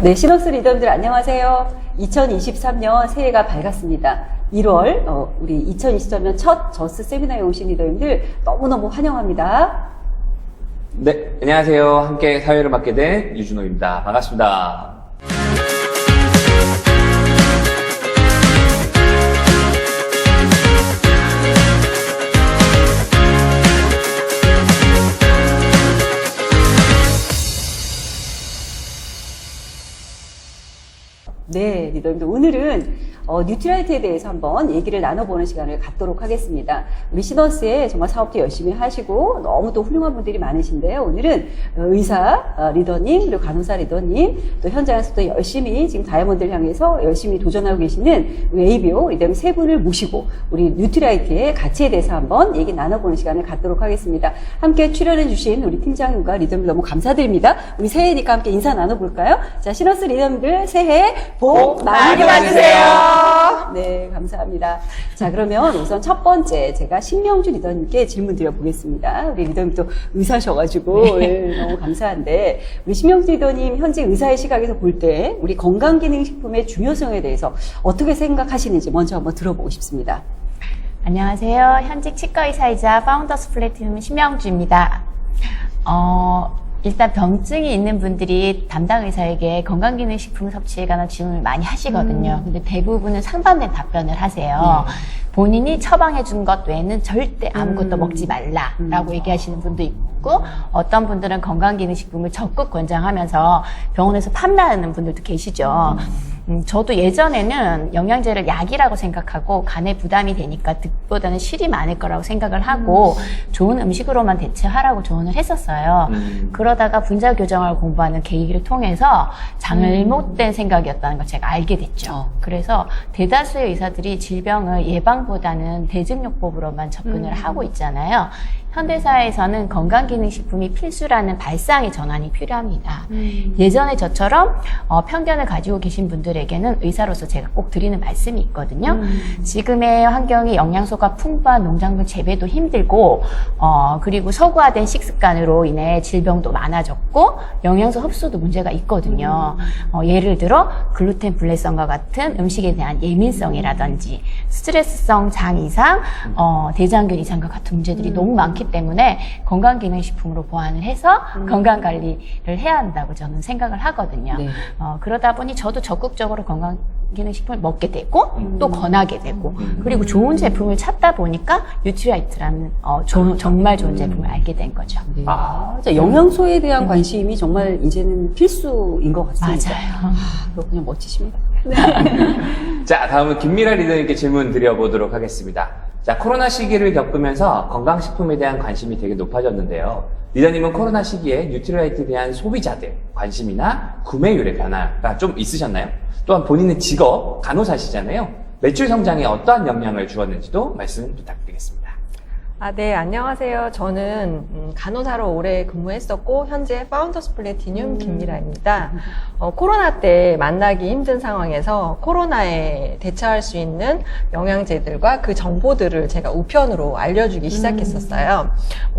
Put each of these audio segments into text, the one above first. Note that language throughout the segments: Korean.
네, 시너스 리더님들 안녕하세요. 2023년 새해가 밝았습니다. 1월 우리 2023년 첫 저스 세미나에 오신 리더님들 너무너무 환영합니다. 네, 안녕하세요. 함께 사회를 맡게 된 유준호입니다. 반갑습니다. 네, 리더님들 오늘은 뉴트리라이트에 대해서 한번 얘기를 나눠보는 시간을 갖도록 하겠습니다. 우리 시너스에 정말 사업도 열심히 하시고 너무 또 훌륭한 분들이 많으신데요. 오늘은 의사 리더님, 그리고 간호사 리더님, 또 현장에서도 열심히 지금 다이아몬드를 향해서 열심히 도전하고 계시는 웨이비오 리더님 세 분을 모시고 우리 뉴트리라이트의 가치에 대해서 한번 얘기 나눠보는 시간을 갖도록 하겠습니다. 함께 출연해주신 우리 팀장님과 리더님 너무 감사드립니다. 우리 새해니까 함께 인사 나눠볼까요? 자, 시너스 리더님들 새해 복 많이 받으세요. 네, 감사합니다. 자, 그러면 우선 첫 번째 제가 신명주 리더님께 질문 드려보겠습니다. 우리 리더님 또 의사셔가지고 네, 너무 감사한데 우리 신명주 리더님 현재 의사의 시각에서 볼 때 우리 건강기능식품의 중요성에 대해서 어떻게 생각하시는지 먼저 한번 들어보고 싶습니다. 안녕하세요. 현직 치과의사이자 파운더스 플래티넘 신명주입니다. 일단 병증이 있는 분들이 담당 의사에게 건강기능식품 섭취에 관한 질문을 많이 하시거든요. 근데 대부분은 상반된 답변을 하세요. 본인이 처방해 준 것 외에는 절대 아무것도 먹지 말라라고 얘기하시는 분도 있고, 어떤 분들은 건강기능식품을 적극 권장하면서 병원에서 판매하는 분들도 계시죠. 저도 예전에는 영양제를 약이라고 생각하고 간에 부담이 되니까 득보다는 실이 많을 거라고 생각을 하고 좋은 음식으로만 대체하라고 조언을 했었어요. 그러다가 분자 교정을 공부하는 계기를 통해서 잘못된 생각이었다는 걸 제가 알게 됐죠. 그래서 대다수의 의사들이 질병을 예방보다는 대증요법으로만 접근을 하고 있잖아요. 현대사회에서는 건강기능식품이 필수라는 발상의 전환이 필요합니다. 예전에 저처럼 편견을 가지고 계신 분들에게는 의사로서 제가 꼭 드리는 말씀이 있거든요. 지금의 환경이 영양소가 풍부한 농작물 재배도 힘들고 그리고 서구화된 식습관으로 인해 질병도 많아졌고 영양소 흡수도 문제가 있거든요. 예를 들어 글루텐 불내성과 같은 음식에 대한 예민성이라든지 스트레스성 장 이상, 대장균 이상과 같은 문제들이 너무 많기 때문에 건강기능식품으로 보완을 해서 건강관리를 해야 한다고 저는 생각을 하거든요. 네. 그러다 보니 저도 적극적으로 건강기능식품을 먹게 되고 또 권하게 되고 그리고 좋은 제품을 찾다 보니까 뉴트리라이트라는 정말 좋은 제품을 알게 된 거죠. 네. 영양소에 대한 관심이 정말 이제는 필수인 것 같습니다. 맞아요. 그렇군요. 멋지십니다. 네. 자, 다음은 김미라 리더님께 질문 드려보도록 하겠습니다. 자, 코로나 시기를 겪으면서 건강식품에 대한 관심이 되게 높아졌는데요. 리더님은 코로나 시기에 뉴트리라이트에 대한 소비자들 관심이나 구매율의 변화가 좀 있으셨나요? 또한 본인의 직업, 간호사시잖아요. 매출 성장에 어떠한 영향을 주었는지도 말씀 부탁드리겠습니다. 네, 안녕하세요. 저는 간호사로 오래 근무했었고 현재 파운더스 플래티늄 김미라입니다. 코로나 때 만나기 힘든 상황에서 코로나에 대처할 수 있는 영양제들과 그 정보들을 제가 우편으로 알려주기 시작했었어요.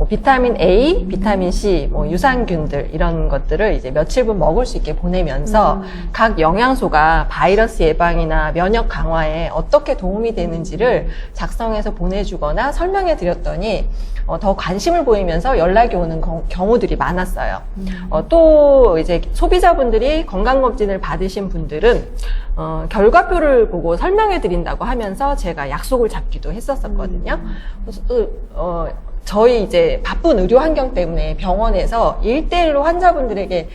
비타민 A, 비타민 C, 유산균들 이런 것들을 이제 며칠분 먹을 수 있게 보내면서 각 영양소가 바이러스 예방이나 면역 강화에 어떻게 도움이 되는지를 작성해서 보내주거나 설명해 드렸더니 더 관심을 보이면서 연락이 오는 경우들이 많았어요. 또 이제 소비자분들이 건강검진을 받으신 분들은 결과표를 보고 설명해 드린다고 하면서 제가 약속을 잡기도 했었거든요. 저희 이제 바쁜 의료 환경 때문에 병원에서 1대1로 환자분들에게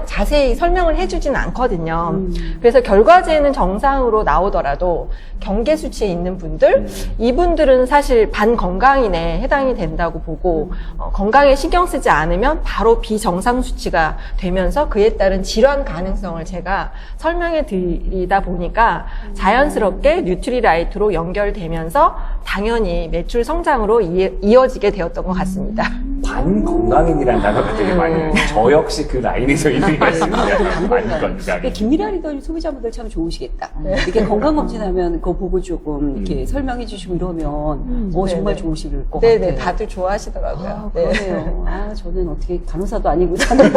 자세히 설명을 해주지는 않거든요. 그래서 결과제는 정상으로 나오더라도 경계 수치에 있는 분들, 이분들은 사실 반건강인에 해당이 된다고 보고 건강에 신경 쓰지 않으면 바로 비정상 수치가 되면서 그에 따른 질환 가능성을 제가 설명해 드리다 보니까 자연스럽게 뉴트리라이트로 연결되면서 당연히 매출 성장으로 이어지게 되었던 것 같습니다. 반건강인이라는 단어가 되게 많이 저 역시 그 라인에서 있는 것 같습니다. 반건강인. 근데 김미라 리더님 소비자분들 참 좋으시겠다. 이렇게 건강검진하면 그거 보고 조금 이렇게 설명해 주시고 이러면 정말 좋으실 것 같아요. 네네, 다들 좋아하시더라고요. 아, 네. 그러네요. 아, 저는 어떻게 간호사도 아니고 저는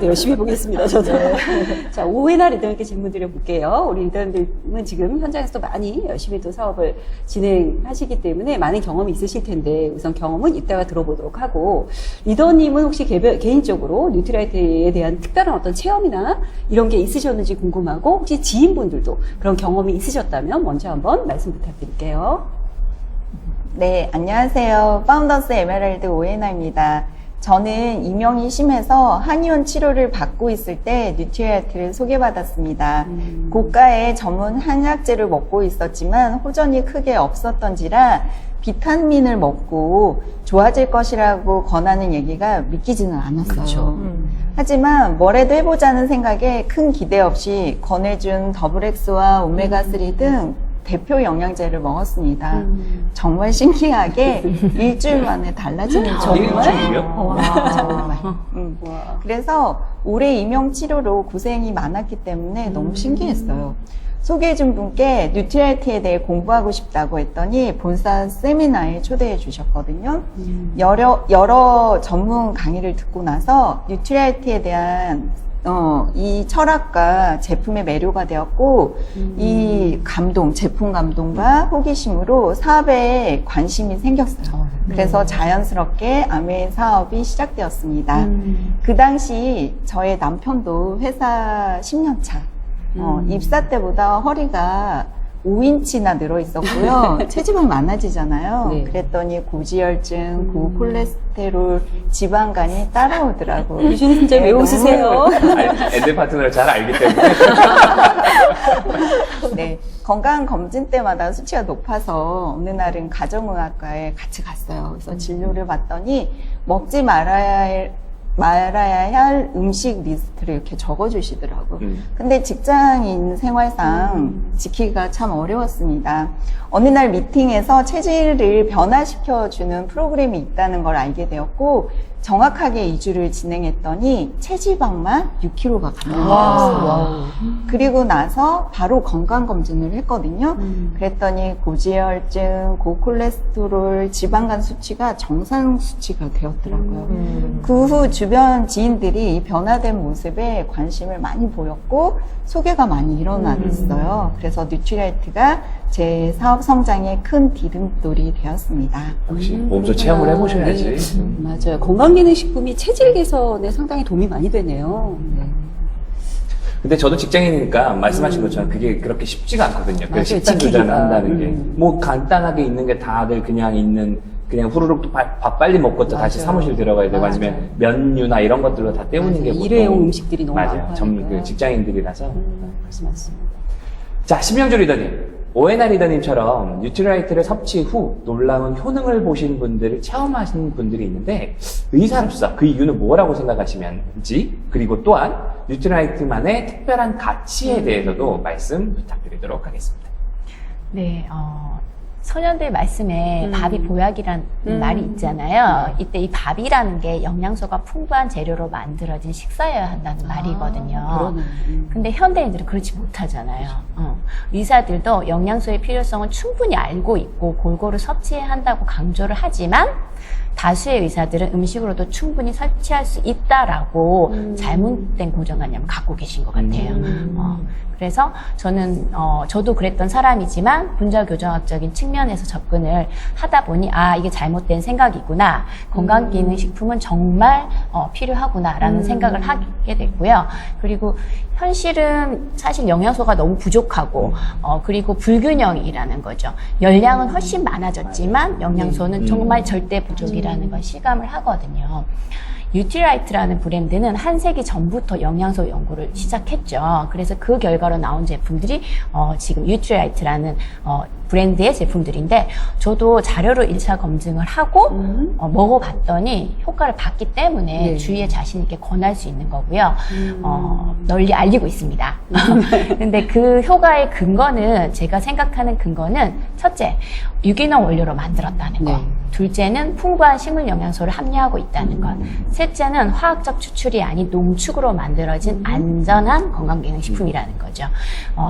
열심히 보겠습니다. 저도. 자, 오해나 리더님께 질문 드려볼게요. 우리 리더님은 지금 현장에서도 많이 열심히 또 사업을 진행하시기 때문에 많은 경험이 있으실 텐데 우선 경험은 이따가 들어보도록 하고 리더님은 혹시 개인적으로 뉴트라이트에 대한 특별한 어떤 체험이나 이런 게 있으셨는지 궁금하고 혹시 지인분들도 그런 경험이 있으셨다면 먼저 한번 말씀 부탁드릴게요. 네, 안녕하세요. 파운더스 에메랄드 오해나입니다. 저는 이명이 심해서 한의원 치료를 받고 있을 때 뉴트리아트를 소개받았습니다. 고가의 전문 한약재를 먹고 있었지만 호전이 크게 없었던지라 비타민을 먹고 좋아질 것이라고 권하는 얘기가 믿기지는 않았어요. 그렇죠. 하지만 뭐래도 해보자는 생각에 큰 기대 없이 권해준 더블엑스와 오메가3 등 대표 영양제를 먹었습니다. 정말 신기하게 일주일 만에 달라지는 일주일이요? 정말. 와. 그래서 올해 임용 치료로 고생이 많았기 때문에 너무 신기했어요. 소개해준 분께 뉴트리아이트에 대해 공부하고 싶다고 했더니 본사 세미나에 초대해 주셨거든요. 여러 전문 강의를 듣고 나서 뉴트리아이트에 대한 이 철학과 제품의 매료가 되었고, 이 감동, 제품 감동과 호기심으로 사업에 관심이 생겼어요. 그래서 자연스럽게 아메 사업이 시작되었습니다. 그 당시 저의 남편도 회사 10년 차, 입사 때보다 허리가 5인치나 늘어 있었고요. 체지방 많아지잖아요. 네. 그랬더니 고지혈증, 고콜레스테롤, 지방간이 따라오더라고요. 유진 진짜 왜 너무 웃으세요? 엔드 파트너를 잘 알기 때문에. 네, 건강검진 때마다 수치가 높아서 어느 날은 가정의학과에 같이 갔어요. 그래서 진료를 받더니 먹지 말아야 할 음식 리스트를 이렇게 적어주시더라고요. 근데 직장인 생활상 지키기가 참 어려웠습니다. 어느 날 미팅에서 체질을 변화시켜주는 프로그램이 있다는 걸 알게 되었고, 정확하게 2주를 진행했더니 체지방만 6kg가 감량되었어요. 그리고 나서 바로 건강검진을 했거든요. 그랬더니 고지혈증, 고콜레스테롤, 지방간 수치가 정상 수치가 되었더라고요. 그 후 주변 지인들이 이 변화된 모습에 관심을 많이 보였고 소개가 많이 일어나겠어요. 그래서 뉴트리아이트가 제 사업 성장에 큰 디딤돌이 되었습니다. 역시 몸소 체험을 해보셔야지. 맞아요. 건강기능식품이 체질 개선에 상당히 도움이 많이 되네요. 근데 저도 직장인이니까 말씀하신 것처럼 그게 그렇게 쉽지가 않거든요. 그 맞아요. 식단 조절을 지키기가. 한다는 게. 뭐 간단하게 있는 게 다들 그냥 후루룩 밥 빨리 먹고 또 다시 맞아요. 사무실 들어가야 되고 맞아요. 아니면 면류나 이런 것들로 다 때우는 게 보통 일회용 음식들이 너무 맞아요. 많고 전문 하니까. 그 직장인들이라서. 맞습니다. 자, 심영주 리더님. 오해나 리더님처럼 뉴트라이트를 섭취 후 놀라운 효능을 보신 분들을 체험하신 분들이 있는데 의사로서 그 이유는 뭐라고 생각하시는지, 그리고 또한 뉴트라이트만의 특별한 가치에 대해서도 말씀 부탁드리도록 하겠습니다. 네, 소년들 말씀에 밥이 보약이란 말이 있잖아요. 이때 이 밥이라는 게 영양소가 풍부한 재료로 만들어진 식사여야 한다는 말이거든요. 그러네. 근데 현대인들은 그렇지 못하잖아요. 의사들도 영양소의 필요성은 충분히 알고 있고 골고루 섭취해야 한다고 강조를 하지만 다수의 의사들은 음식으로도 충분히 섭취할 수 있다라고 잘못된 고정관념을 갖고 계신 것 같아요. 그래서 저도 그랬던 사람이지만 분자교정학적인 측면에서 접근을 하다 보니 이게 잘못된 생각이구나. 건강기능식품은 정말 필요하구나라는 생각을 하게 됐고요. 그리고 현실은 사실 영양소가 너무 부족하고 그리고 불균형이라는 거죠. 열량은 훨씬 많아졌지만 영양소는 정말 절대 부족이라는 걸 실감을 하거든요. 뉴트리아이트라는 브랜드는 한 세기 전부터 영양소 연구를 시작했죠. 그래서 그 결과로 나온 제품들이 지금 뉴트리아이트라는 브랜드의 제품들인데 저도 자료로 1차 검증을 하고 먹어봤더니 효과를 봤기 때문에 주위에 자신 있게 권할 수 있는 거고요. 널리 알리고 있습니다. 근데 그 효과의 근거는 제가 생각하는 근거는 첫째, 유기농 원료로 만들었다는 거. 네. 둘째는 풍부한 식물 영양소를 함유하고 있다는 것. 셋째는 화학적 추출이 아닌 농축으로 만들어진 안전한 건강기능식품이라는 거죠.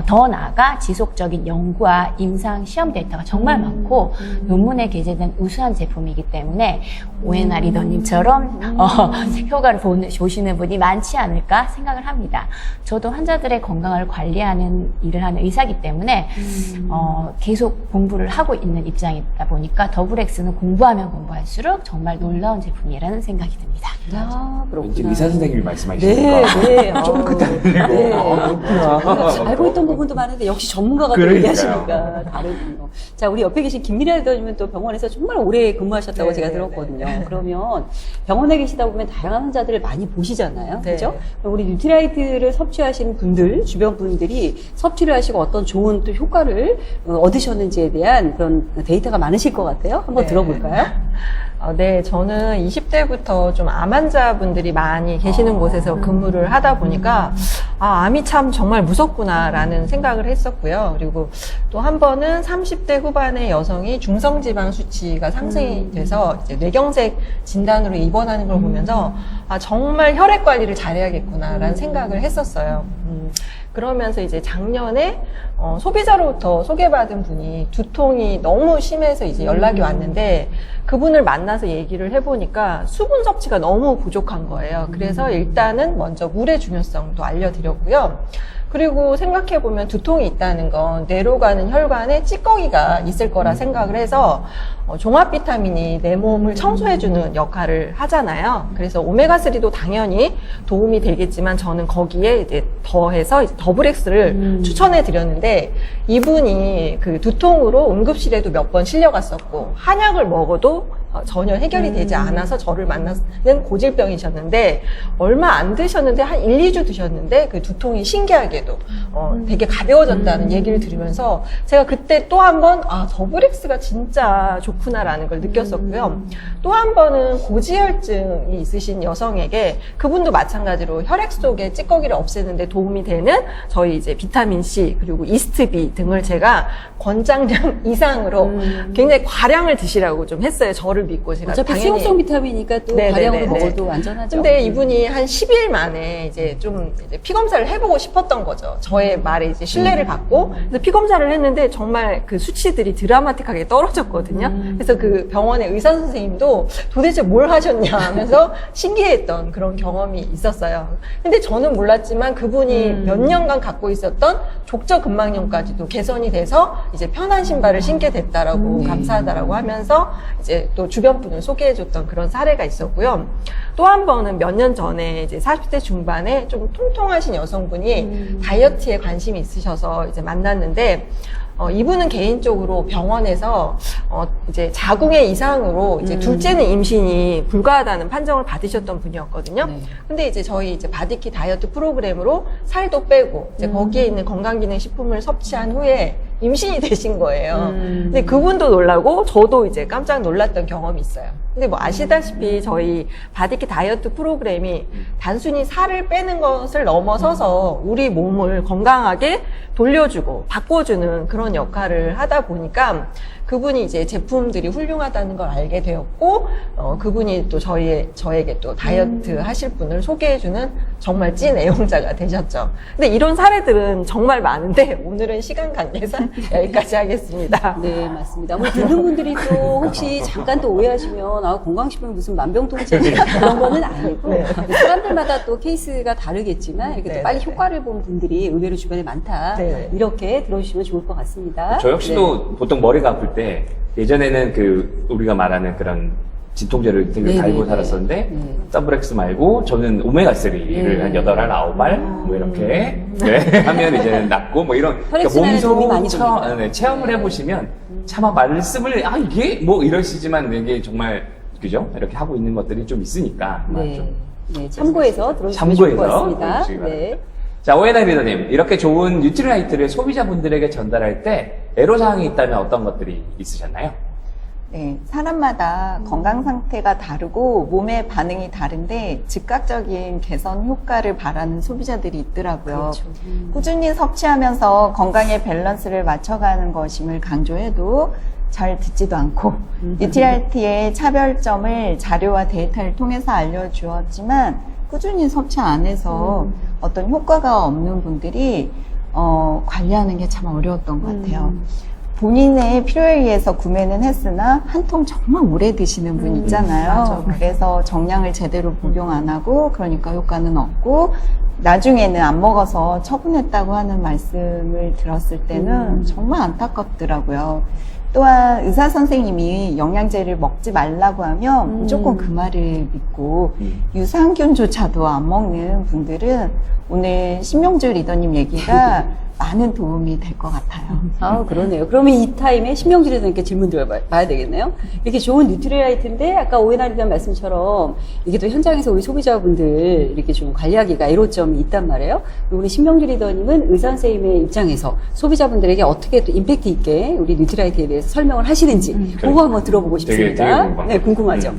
더 나아가 지속적인 연구와 임상 시험 데이터가 정말 많고 논문에 게재된 우수한 제품이기 때문에 오해나 리더님처럼 효과를 보시는 분이 많지 않을까 생각을 합니다. 저도 환자들의 건강을 관리하는 일을 하는 의사이기 때문에 계속 공부를 하고 있는 입장이다 보니까 더블엑스는 공부하면 공부할수록 정말 놀라운 제품이라는 생각이 듭니다. 아, 그렇구나. 왠지 의사 선생님이 네, 말씀하시니까 네. 쫑긋하는 네. 그렇구나. 알고 있던 부분도 많은데 역시 전문가가 또 그러니까요. 얘기하시니까 다르군요. 자, 우리 옆에 계신 김미라 리더님은 또 병원에서 정말 오래 근무하셨다고 네, 제가 네, 들었거든요. 네. 그러면 병원에 계시다 보면 다양한 환자들을 많이 보시잖아요. 네. 그죠? 우리 뉴트라이트를 섭취하시는 분들, 주변 분들이 섭취를 하시고 어떤 좋은 또 효과를 얻으셨는지에 대한 그런 데이터가 많으실 것 같아요. 한번 네. 들어볼까요? 네, 저는 20대부터 좀 암 환자분들이 많이 계시는 곳에서 근무를 하다 보니까, 암이 참 정말 무섭구나라는 생각을 했었고요. 그리고 또 한 번은 30대 후반의 여성이 중성지방 수치가 상승이 돼서 이제 뇌경색 진단으로 입원하는 걸 보면서, 정말 혈액 관리를 잘해야겠구나라는 생각을 했었어요. 그러면서 이제 작년에 소비자로부터 소개받은 분이 두통이 너무 심해서 이제 연락이 왔는데 그분을 만나서 얘기를 해보니까 수분 섭취가 너무 부족한 거예요. 그래서 일단은 먼저 물의 중요성도 알려드렸고요. 그리고 생각해보면 두통이 있다는 건 뇌로 가는 혈관에 찌꺼기가 있을 거라 생각을 해서 종합 비타민이 내 몸을 청소해주는 역할을 하잖아요. 그래서 오메가3도 당연히 도움이 되겠지만 저는 거기에 이제 더해서 이제 더블엑스를 추천해 드렸는데 이분이 그 두통으로 응급실에도 몇 번 실려갔었고 한약을 먹어도 전혀 해결이 되지 않아서 저를 만나는 고질병이셨는데 얼마 안 드셨는데 한 1, 2주 드셨는데 그 두통이 신기하게도 되게 가벼워졌다는 얘기를 들으면서 제가 그때 또 한 번 더블엑스가 진짜 좋구나라는 걸 느꼈었고요. 또 한 번은 고지혈증이 있으신 여성에게 그분도 마찬가지로 혈액 속에 찌꺼기를 없애는데 도움이 되는 저희 이제 비타민 C 그리고 이스트 B 등을 제가 권장량 이상으로 굉장히 과량을 드시라고 좀 했어요. 저를 믿고 제가 어차피 당연히 수용성 비타민이니까 또 네, 과량으로 네, 네, 네. 먹어도 안전하죠. 근데 이분이 한 10일 만에 이제 좀 이제 피 검사를 해보고 싶었던 거죠. 저의 말에 이제 신뢰를 갖고 그래서 피 검사를 했는데 정말 그 수치들이 드라마틱하게 떨어졌거든요. 그래서 그 병원의 의사 선생님도 도대체 뭘 하셨냐 하면서 신기했던 그런 경험이 있었어요. 근데 저는 몰랐지만 그분이 몇 년간 갖고 있었던 족저근막염까지도 개선이 돼서 이제 편한 신발을 신게 됐다라고 감사하다라고 하면서 이제 또 주변 분을 소개해줬던 그런 사례가 있었고요. 또 한 번은 몇 년 전에 이제 40대 중반에 좀 통통하신 여성분이 다이어트에 관심이 있으셔서 이제 만났는데 이분은 개인적으로 병원에서 이제 자궁의 이상으로 이제 둘째는 임신이 불가하다는 판정을 받으셨던 분이었거든요. 네. 근데 이제 저희 이제 바디키 다이어트 프로그램으로 살도 빼고 이제 거기에 있는 건강기능식품을 섭취한 후에 임신이 되신 거예요. 근데 그분도 놀라고 저도 이제 깜짝 놀랐던 경험이 있어요. 근데 뭐 아시다시피 저희 바디키 다이어트 프로그램이 단순히 살을 빼는 것을 넘어서서 우리 몸을 건강하게 돌려주고 바꿔주는 그런 역할을 하다 보니까 그분이 이제 제품들이 훌륭하다는 걸 알게 되었고 그분이 또 저에게 또 다이어트 하실 분을 소개해주는 정말 찐 애용자가 되셨죠. 근데 이런 사례들은 정말 많은데 오늘은 시간 관계상 여기까지 하겠습니다. 네, 맞습니다. 뭐 듣는 분들이 또 혹시 잠깐 또 오해하시면 건강식품이 무슨 만병통치약 그런 거는 아니고 네. 사람들마다 또 케이스가 다르겠지만 이렇게 또 네, 빨리 네, 효과를 본 분들이 의외로 주변에 많다. 네. 이렇게 들어주시면 좋을 것 같습니다. 저 역시도 보통 머리가 아플 때 예전에는 그 우리가 말하는 그런 진통제를 되게 네, 달고 네, 살았었는데 네. 더블엑스 말고 저는 오메가3를 한 8알, 9알 뭐 이렇게 네, 하면 이제는 낫고 뭐 이런 혈액순환에 도움이 많이 됩니다. 체험을 해보시면 차마 말씀을 이게 뭐 이러시지만 이게 정말 그죠? 이렇게 하고 있는 것들이 좀 있으니까 아마 네. 좀 네, 참고해서 들어주시면 좋을 것 같습니다. 들어주시기 바랍니다. 네. 자, 오해나 리더님, 이렇게 좋은 뉴트라이트를 소비자분들에게 전달할 때 애로사항이 있다면 어떤 것들이 있으셨나요? 네, 사람마다 건강 상태가 다르고 몸의 반응이 다른데 즉각적인 개선 효과를 바라는 소비자들이 있더라고요. 그렇죠. 꾸준히 섭취하면서 건강의 밸런스를 맞춰가는 것임을 강조해도 잘 듣지도 않고 뉴트리알트의 차별점을 자료와 데이터를 통해서 알려주었지만 꾸준히 섭취 안 해서 어떤 효과가 없는 분들이 관리하는 게 참 어려웠던 것 같아요. 본인의 필요에 의해서 구매는 했으나 한 통 정말 오래 드시는 분 있잖아요. 맞아. 그래서 정량을 제대로 복용 안 하고 그러니까 효과는 없고 나중에는 안 먹어서 처분했다고 하는 말씀을 들었을 때는 정말 안타깝더라고요. 또한 의사 선생님이 영양제를 먹지 말라고 하면 무조건 그 말을 믿고 유산균조차도 안 먹는 분들은 오늘 신명주 리더님 얘기가 많은 도움이 될 것 같아요. 아, 그러네요. 그러면 이 타임에 신명주 리더님께 질문 드려봐야 되겠네요. 이렇게 좋은 뉴트리라이트인데 아까 오해나 리더 말씀처럼 이게 또 현장에서 우리 소비자분들 이렇게 좀 관리하기가 애로점이 있단 말이에요. 우리 신명주 리더님은 의사 선생님의 입장에서 소비자분들에게 어떻게 또 임팩트 있게 우리 뉴트리라이트에 대해서 설명을 하시는지 그거 한번 들어보고 되게 싶습니다. 궁금하다. 네, 궁금하죠.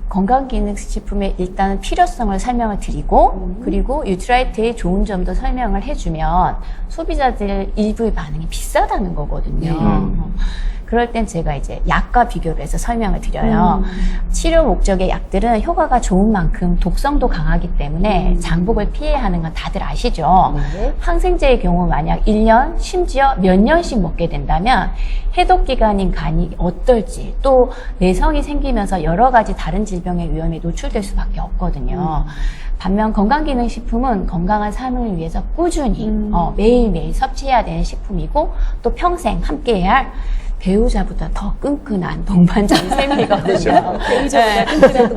건강기능식품의 일단은 필요성을 설명을 드리고 그리고 뉴트라이트의 좋은 점도 설명을 해주면 소비자들 일부의 반응이 비싸다는 거거든요. 그럴 땐 제가 이제 약과 비교를 해서 설명을 드려요. 치료 목적의 약들은 효과가 좋은 만큼 독성도 강하기 때문에 장복을 피해야 하는 건 다들 아시죠? 네. 항생제의 경우 만약 1년 심지어 몇 년씩 먹게 된다면 해독기간인 간이 어떨지 또 내성이 생기면서 여러 가지 다른 질병의 위험에 노출될 수밖에 없거든요. 반면 건강기능식품은 건강한 삶을 위해서 꾸준히 매일매일 섭취해야 되는 식품이고 또 평생 함께해야 할 배우자보다 더 끈끈한 동반자인 셈이거든요. 배우자보다 끈끈한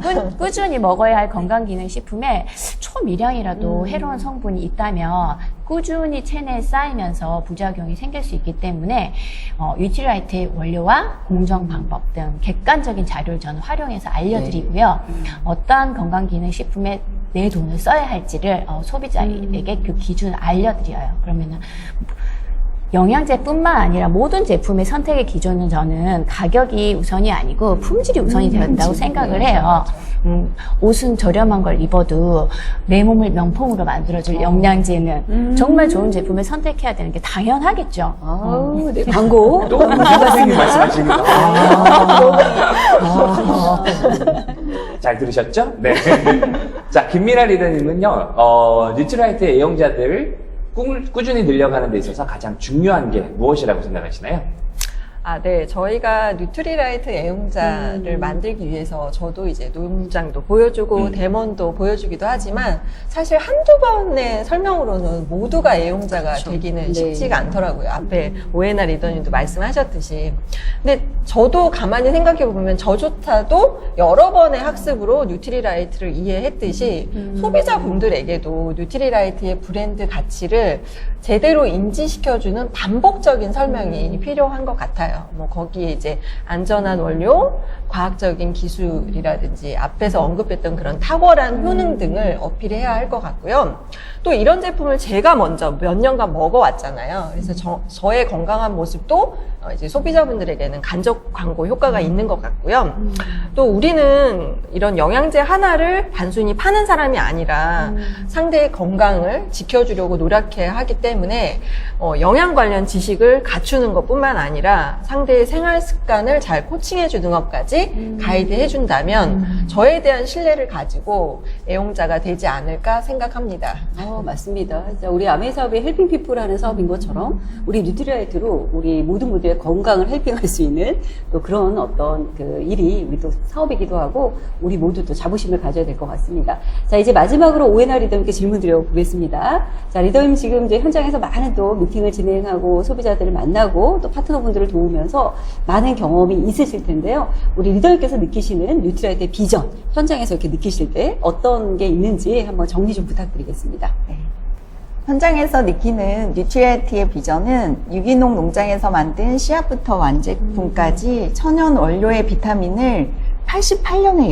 동반자. 꾸준히 먹어야 할 건강기능식품에 초미량이라도 해로운 성분이 있다면 꾸준히 체내에 쌓이면서 부작용이 생길 수 있기 때문에 뉴트리라이트의 원료와 공정 방법 등 객관적인 자료를 저는 활용해서 알려드리고요. 어떠한 건강기능식품에 내 돈을 써야 할지를 소비자에게 그 기준을 알려드려요. 그러면은 영양제뿐만 아니라 모든 제품의 선택의 기준은 저는 가격이 우선이 아니고 품질이 우선이 되어야 된다고 생각을 해요. 옷은 저렴한 걸 입어도 내 몸을 명품으로 만들어줄 영양제는 정말 좋은 제품을 선택해야 되는 게 당연하겠죠. 아우, 네, 광고. 또 선생님 말씀하시니까. 잘 들으셨죠? 네. 자, 김미라 리더님은요, 뉴트리라이트의 애용자들 꾸준히 늘려가는 데 있어서 가장 중요한 게 무엇이라고 생각하시나요? 네. 저희가 뉴트리라이트 애용자를 만들기 위해서 저도 이제 농장도 보여주고 데몬도 보여주기도 하지만 사실 한두 번의 설명으로는 모두가 애용자가 되기는 쉽지가 않더라고요. 앞에 오해나 리더님도 말씀하셨듯이. 근데 저도 가만히 생각해보면 저조차도 여러 번의 학습으로 뉴트리라이트를 이해했듯이 소비자분들에게도 뉴트리라이트의 브랜드 가치를 제대로 인지시켜주는 반복적인 설명이 필요한 것 같아요. 뭐 거기에 이제 안전한 원료, 과학적인 기술이라든지 앞에서 언급했던 그런 탁월한 효능 등을 어필해야 할 것 같고요. 또 이런 제품을 제가 먼저 몇 년간 먹어왔잖아요. 그래서 저의 건강한 모습도 이제 소비자분들에게는 간접 광고 효과가 있는 것 같고요. 또 우리는 이런 영양제 하나를 단순히 파는 사람이 아니라 상대의 건강을 지켜주려고 노력해야 하기 때문에 영양 관련 지식을 갖추는 것뿐만 아니라 상대의 생활 습관을 잘 코칭해 주는 것까지 가이드해 준다면 저에 대한 신뢰를 가지고 애용자가 되지 않을까 생각합니다. 맞습니다. 우리 아메 사업이 헬핑 피플 하는 사업인 것처럼 우리 뉴트리라이트로 우리 모든 분들의 건강을 헬핑할 수 있는 또 그런 어떤 그 일이 우리 또 사업이기도 하고 우리 모두 또 자부심을 가져야 될 것 같습니다. 자, 이제 마지막으로 오해나 리더님께 질문 드려보겠습니다. 자, 리더님 지금 이제 현장에서 많은 또 미팅을 진행하고 소비자들을 만나고 또 파트너분들을 도우면서 많은 경험이 있으실 텐데요. 우리 리더님께서 느끼시는 뉴트리라이트의 비전, 현장에서 이렇게 느끼실 때 어떤 게 있는지 한번 정리 좀 부탁드리겠습니다. 네. 현장에서 느끼는 뉴트리라이트의 비전은 유기농 농장에서 만든 씨앗부터 완제품까지 천연 원료의 비타민을 88년의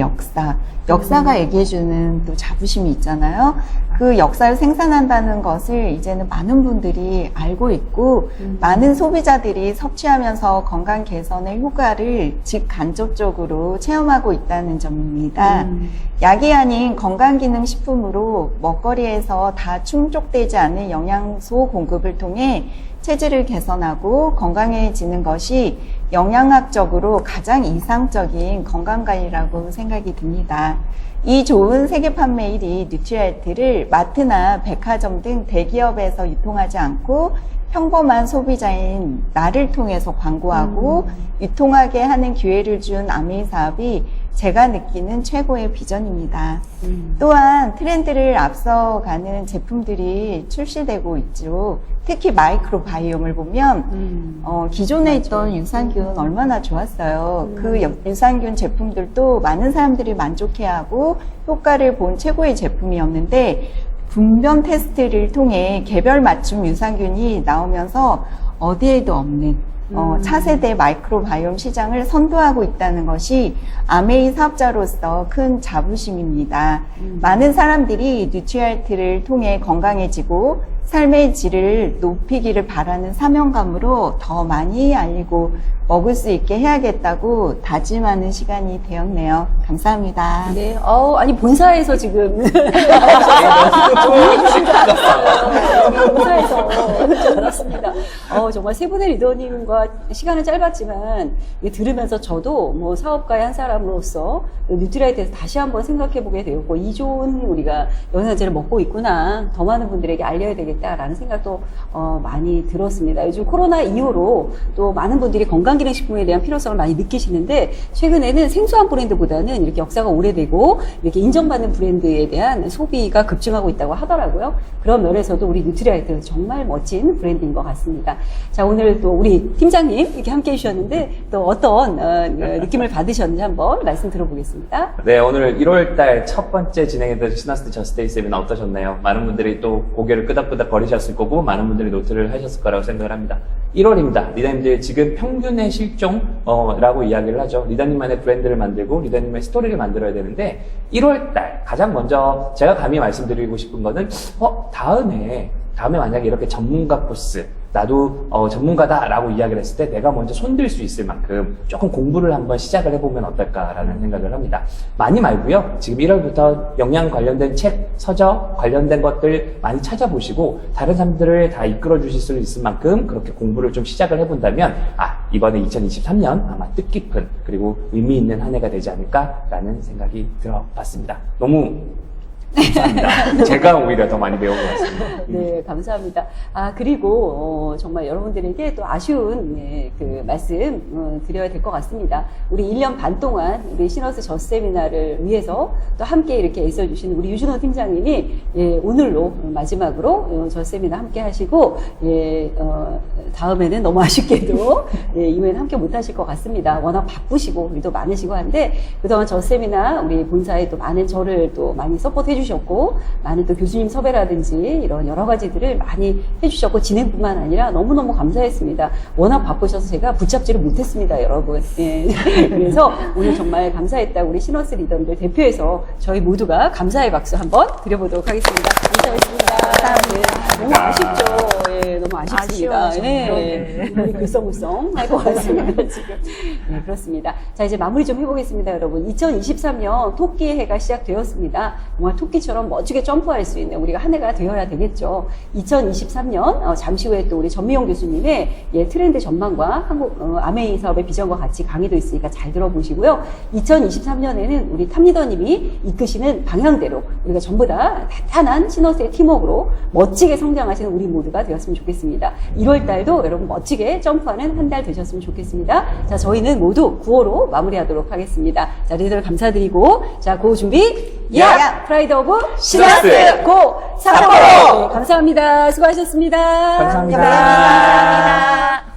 역사가 얘기해주는 또 자부심이 있잖아요. 그 역사를 생산한다는 것을 이제는 많은 분들이 알고 있고 많은 소비자들이 섭취하면서 건강 개선의 효과를 직간접적으로 체험하고 있다는 점입니다. 약이 아닌 건강기능식품으로 먹거리에서 다 충족되지 않는 영양소 공급을 통해 체질을 개선하고 건강해지는 것이 영양학적으로 가장 이상적인 건강관리라고 생각이 듭니다. 이 좋은 세계 판매 1위 뉴트리알트를 마트나 백화점 등 대기업에서 유통하지 않고 평범한 소비자인 나를 통해서 광고하고 유통하게 하는 기회를 준 아메이 사업이 제가 느끼는 최고의 비전입니다. 또한 트렌드를 앞서가는 제품들이 출시되고 있죠. 특히 마이크로바이옴을 보면 기존에 있던 유산균 얼마나 좋았어요. 그 유산균 제품들도 많은 사람들이 만족해하고 효과를 본 최고의 제품이었는데 분변 테스트를 통해 개별 맞춤 유산균이 나오면서 어디에도 없는 차세대 마이크로바이옴 시장을 선도하고 있다는 것이 아메이 사업자로서 큰 자부심입니다. 많은 사람들이 뉴트리알트를 통해 건강해지고 삶의 질을 높이기를 바라는 사명감으로 더 많이 알리고 먹을 수 있게 해야겠다고 다짐하는 시간이 되었네요. 감사합니다. 네, 아니 본사에서 지금 본사에서 줄 알았습니다. 정말 세 분의 리더님과 시간은 짧았지만 이게 들으면서 저도 뭐 사업가의 한 사람으로서 뉴트리알트에서 다시 한번 생각해보게 되었고 이 좋은 우리가 영양제를 먹고 있구나 더 많은 분들에게 알려야 되겠다라는 생각도 많이 들었습니다. 요즘 코로나 이후로 또 많은 분들이 건강기능식품에 대한 필요성을 많이 느끼시는데 최근에는 생소한 브랜드보다는 이렇게 역사가 오래되고 이렇게 인정받는 브랜드에 대한 소비가 급증하고 있다고 하더라고요. 그런 면에서도 우리 뉴트리알트 정말 멋진 브랜드인 것 같습니다. 자, 오늘 또 우리 팀장님 이렇게 함께 해주셨는데 또 어떤 느낌을 받으셨는지 한번 말씀 들어보겠습니다. 네, 오늘 1월달 첫 번째 진행했던 시너스 저스데이 세미나 어떠셨나요? 많은 분들이 또 고개를 끄덕끄덕 거리셨을 거고 많은 분들이 노트를 하셨을 거라고 생각을 합니다. 1월입니다. 리더님들 지금 평균의 실종라고 이야기를 하죠. 리더님만의 브랜드를 만들고 리더님의 스토리를 만들어야 되는데 1월달 가장 먼저 제가 감히 말씀드리고 싶은 거는 다음에 만약에 이렇게 전문가 코스 나도 전문가다라고 이야기를 했을 때 내가 먼저 손들 수 있을 만큼 조금 공부를 한번 시작을 해보면 어떨까라는 생각을 합니다. 많이 말고요. 지금 1월부터 영양 관련된 책, 서적 관련된 것들 많이 찾아보시고 다른 사람들을 다 이끌어 주실 수 있을 만큼 그렇게 공부를 좀 시작을 해본다면 이번에 2023년 아마 뜻깊은 그리고 의미 있는 한 해가 되지 않을까라는 생각이 들어봤습니다. 너무 감사합니다. 제가 오히려 더 많이 배운 것 같습니다. 네, 감사합니다. 그리고 정말 여러분들에게 또 아쉬운 그 말씀 드려야 될 것 같습니다. 우리 1년 반 동안 우리 시너스 저 세미나를 위해서 또 함께 이렇게 애써주신 우리 유준호 팀장님이 오늘로 마지막으로 저 세미나 함께 하시고 다음에는 너무 아쉽게도 이후에는 함께 못 하실 것 같습니다. 워낙 바쁘시고 일도 많으시고 한데 그동안 저 세미나 우리 본사에 또 많은 저를 또 많이 서포트 해주셨고 많은 또 교수님 섭외라든지 이런 여러 가지들을 많이 해주셨고 진행뿐만 아니라 너무너무 감사했습니다. 워낙 바쁘셔서 제가 붙잡지를 못했습니다, 여러분. 그래서 오늘 정말 감사했다. 우리 시너스 리더들 대표해서 저희 모두가 감사의 박수 한번 드려보도록 하겠습니다. 감사했습니다. 너무 아쉽죠. 너무 아쉽습니다. 글썽글썽 할 것 같습니다, 지금. 네, 그렇습니다. 자, 이제 마무리 좀 해보겠습니다, 여러분. 2023년 토끼의 해가 시작되었습니다. 정말 토끼처럼 멋지게 점프할 수 있는 우리가 한 해가 되어야 되겠죠. 2023년 잠시 후에 또 우리 전미용 교수님의 트렌드 전망과 한국 아메이 사업의 비전과 같이 강의도 있으니까 잘 들어보시고요. 2023년에는 우리 탑리더님이 이끄시는 방향대로 우리가 전부 다 탄탄한 시너스의 팀워크로 멋지게 성장하시는 우리 모두가 되었으면 좋겠습니다. 1월 달도 여러분 멋지게 점프하는 한 달 되셨으면 좋겠습니다. 자, 저희는 모두 9호로 마무리하도록 하겠습니다. 자, 리더를 감사드리고 자, 고 준비 야! 프라이드 오브 시너스 고! 삿포로! 감사합니다. 수고하셨습니다. 감사합니다. 감사합니다.